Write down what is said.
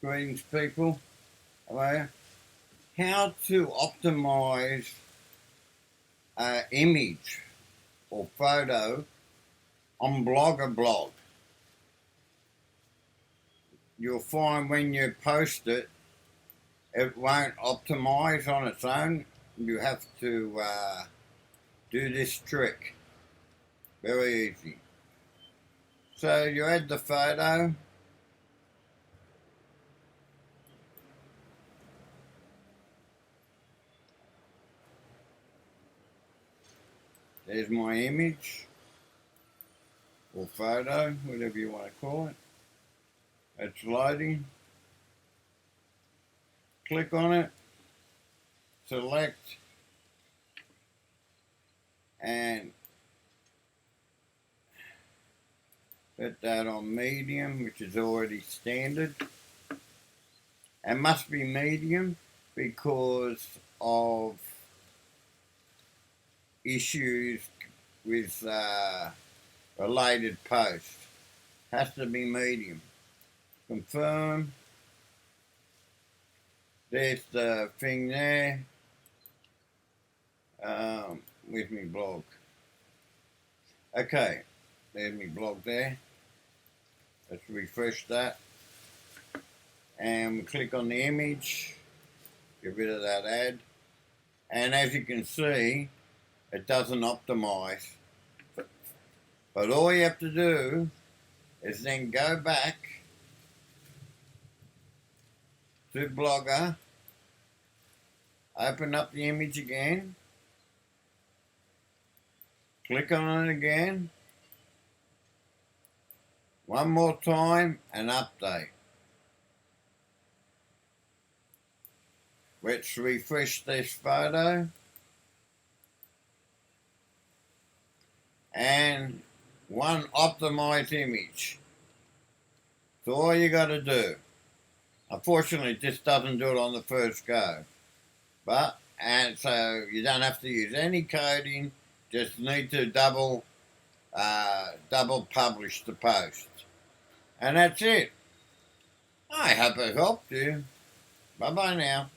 Greetings, people. Hello. How to optimize an image or photo on blog. You'll find when you post it, it won't optimize on its own. You have to do this trick. Very easy. So you add the photo. There's my image or photo, whatever you want to call it. It's loading. Click on it, select, and put that on medium, which is already standard. It must be medium because of issues with related posts. Has to be medium. Confirm. There's the thing there with me blog. Okay, there's me blog there. Let's refresh that. And we click on the image, get rid of that ad. And as you can see, it doesn't optimize. But all you have to do is then go back to Blogger, open up the image again, click on it again, one more time, and update. Let's refresh this photo. And one optimized image. So all you got to do. Unfortunately, this doesn't do it on the first go. And so you don't have to use any coding. Just need to double publish the post. And that's it. I hope it helped you. Bye-bye now.